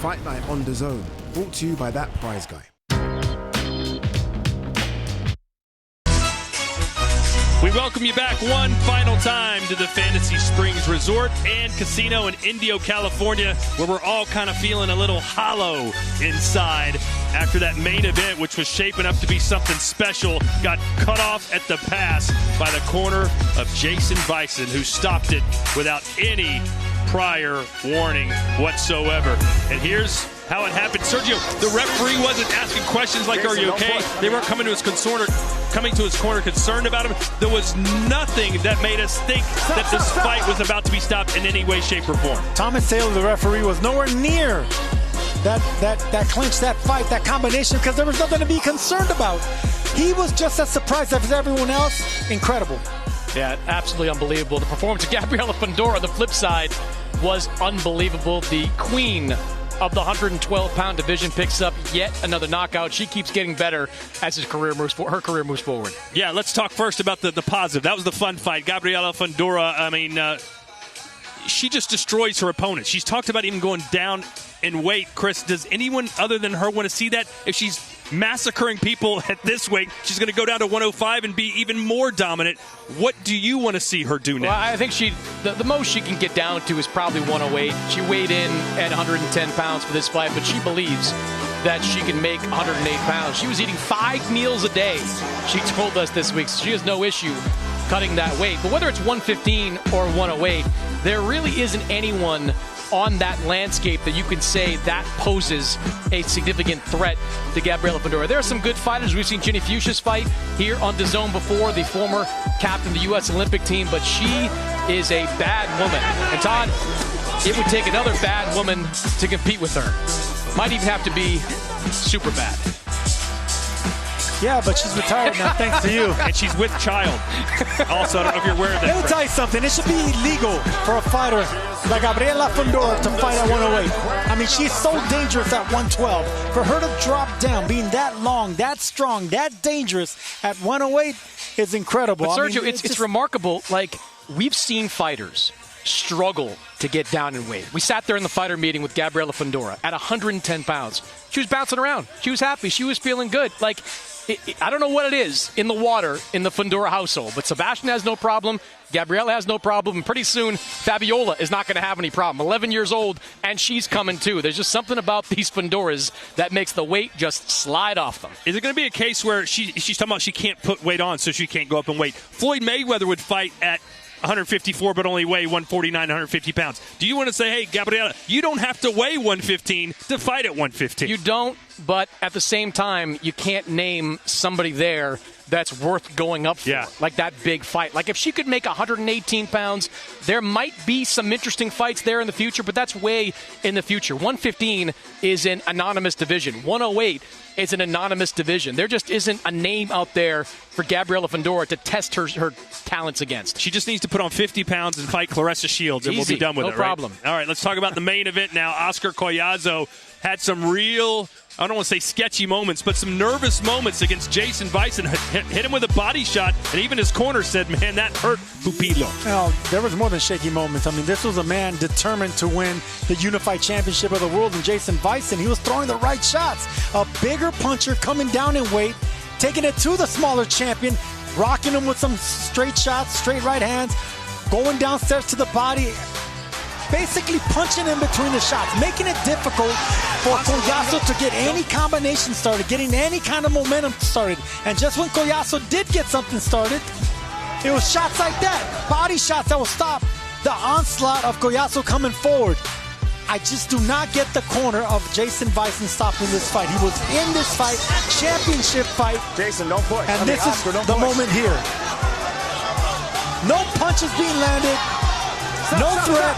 Fight Night on DAZN, brought to you by that prize guy. We welcome you back one final time to the Fantasy Springs Resort and Casino in Indio, California, where we're all kind of feeling a little hollow inside after that main event, which was shaping up to be something special, got cut off at the pass by the corner of Jayson Vayson, who stopped it without any prior warning whatsoever. And here's how it happened. Sergio, the referee wasn't asking questions like, are you okay? They weren't coming to his corner concerned about him. There was nothing that made us think that this fight was about to be stopped in any way, shape, or form. Thomas Taylor, the referee, was nowhere near that clinch, that fight, that combination, because there was nothing to be concerned about. He was just as surprised as everyone else. Incredible. Yeah, absolutely unbelievable. The performance of Gabriela Fundora on the flip side was unbelievable. The queen of the 112-pound division picks up yet another knockout. She keeps getting better as her career moves forward. Yeah, let's talk first about the positive. That was the fun fight. Gabriela Fundora, I mean, she just destroys her opponent. She's talked about even going down in weight. Chris, does anyone other than her want to see that? If she's massacring people at this weight, she's going to go down to 105 and be even more dominant. What do you want to see her do now? Well, I think the most she can get down to is probably 108. She weighed in at 110 pounds for this fight, but she believes that she can make 108 pounds. She was eating 5 meals a day, she told us this week, so she has no issue cutting that weight. But whether it's 115 or 108, there really isn't anyone on that landscape that you can say that poses a significant threat to Gabriela Fundora. There are some good fighters. We've seen Jenny Fuchsia's fight here on DAZN before, the former captain of the U.S. Olympic team, but she is a bad woman. And Todd, it would take another bad woman to compete with her. Might even have to be super bad. Yeah, but she's retired now, thanks to you. And she's with child. Also, I don't know if you're aware of that. Let me tell you something. It should be illegal for a fighter like Gabriela Fundora to fight at 108. I mean, she's so dangerous at 112. For her to drop down, being that long, that strong, that dangerous at 108 is incredible. But Sergio, it's remarkable. Like, we've seen fighters struggle to get down in weight. We sat there in the fighter meeting with Gabriela Fundora at 110 pounds. She was bouncing around. She was happy. She was feeling good. Like, I don't know what it is in the water in the Fundora household, but Sebastian has no problem. Gabriela has no problem. And pretty soon, Fabiola is not going to have any problem. 11 years old, and she's coming too. There's just something about these Fundoras that makes the weight just slide off them. Is it going to be a case where she's talking about she can't put weight on, so she can't go up in weight? Floyd Mayweather would fight at 154 but only weigh 149, 150 pounds. Do you want to say, hey, Gabriela, you don't have to weigh 115 to fight at 115? You don't, but at the same time, you can't name somebody there that's worth going up for, like that big fight. Like if she could make 118 pounds, there might be some interesting fights there in the future, but that's way in the future. 115 is an anonymous division. 108 is an anonymous division. There just isn't a name out there for Gabriela Fundora to test her talents against. She just needs to put on 50 pounds and fight Claressa Shields, and we'll be done with it, no problem. Right? All right, let's talk about the main event now. Oscar Collazo had some real, I don't want to say sketchy moments, but some nervous moments against Jayson Vayson. Hit him with a body shot, and even his corner said, man, that hurt Pupilo. Well, there was more than shaky moments. I mean, this was a man determined to win the unified championship of the world in Jayson Vayson. He was throwing the right shots. A bigger puncher coming down in weight, taking it to the smaller champion, rocking him with some straight shots, straight right hands, going downstairs to the body, basically punching in between the shots, making it difficult for Collazo to get any combination started, getting any kind of momentum started. And just when Collazo did get something started, it was shots like that, body shots that will stop the onslaught of Collazo coming forward. I just do not get the corner of Jayson Vayson stopping this fight. He was in this fight, championship fight. Jayson, don't push. And this is the moment here. No punches being landed, no threat.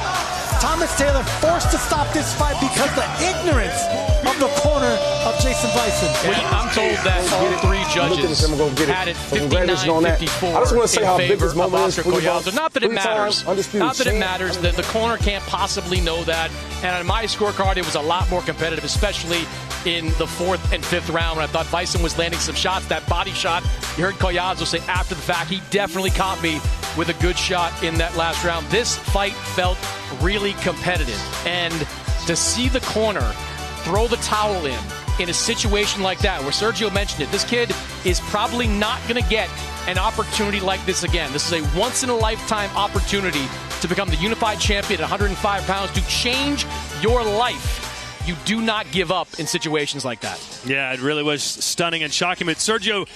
Thomas Taylor forced to stop this fight because the ignorance of the corner of Jayson Vayson. I'm told that all 3 judges had it 59-54 I just want to say how big this moment is for Collazo. Not that it matters. Not that it matters. The corner can't possibly know that. And on my scorecard, it was a lot more competitive, especially in the 4th and 5th round when I thought Vayson was landing some shots. That body shot, you heard Collazo say after the fact, he definitely caught me with a good shot in that last round. This fight felt really competitive. And to see the corner throw the towel in a situation like that, where Sergio mentioned it, this kid is probably not going to get an opportunity like this again. This is a once-in-a-lifetime opportunity to become the unified champion at 105 pounds, to change your life. You do not give up in situations like that. Yeah, it really was stunning and shocking. But Sergio,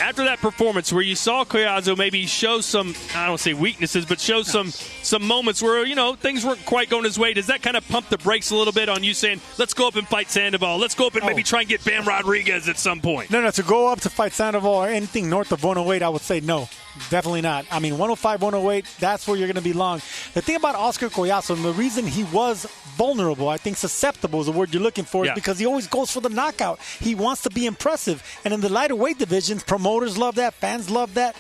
after that performance where you saw Collazo maybe show some, I don't say weaknesses, but show some moments where, things weren't quite going his way, does that kind of pump the brakes a little bit on you saying, let's go up and fight Sandoval, let's go up and maybe try and get Bam Rodriguez at some point? No, to go up to fight Sandoval or anything north of 108, I would say no. Definitely not. I mean, 105, 108, that's where you're going to be long. The thing about Oscar Collazo, and the reason he was vulnerable, I think susceptible is the word you're looking for, is because he always goes for the knockout. He wants to be impressive. And in the lighter weight divisions, promoters love that, fans love that,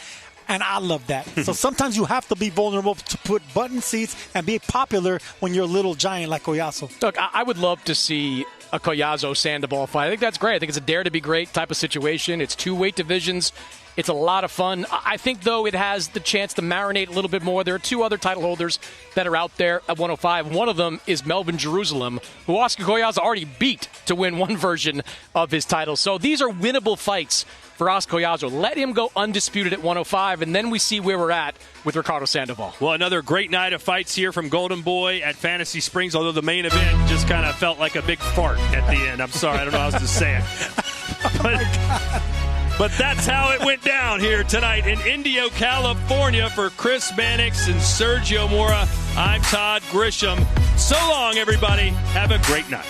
and I love that. So sometimes you have to be vulnerable to put button seats and be popular when you're a little giant like Collazo. Look, I would love to see a Collazo-Sandoval fight. I think that's great. I think it's a dare-to-be-great type of situation. It's two weight divisions. It's a lot of fun. I think, though, it has the chance to marinate a little bit more. There are two other title holders that are out there at 105. One of them is Melvin Jerusalem, who Oscar Collazo already beat to win one version of his title. So these are winnable fights for Oscar Collazo. Let him go undisputed at 105, and then we see where we're at with Ricardo Sandoval. Well, another great night of fights here from Golden Boy at Fantasy Springs, although the main event just kind of felt like a big fart at the end. I'm sorry, I don't know how else to say it. But that's how it went down here tonight in Indio, California. For Chris Mannix and Sergio Mora, I'm Todd Grisham. So long, everybody. Have a great night.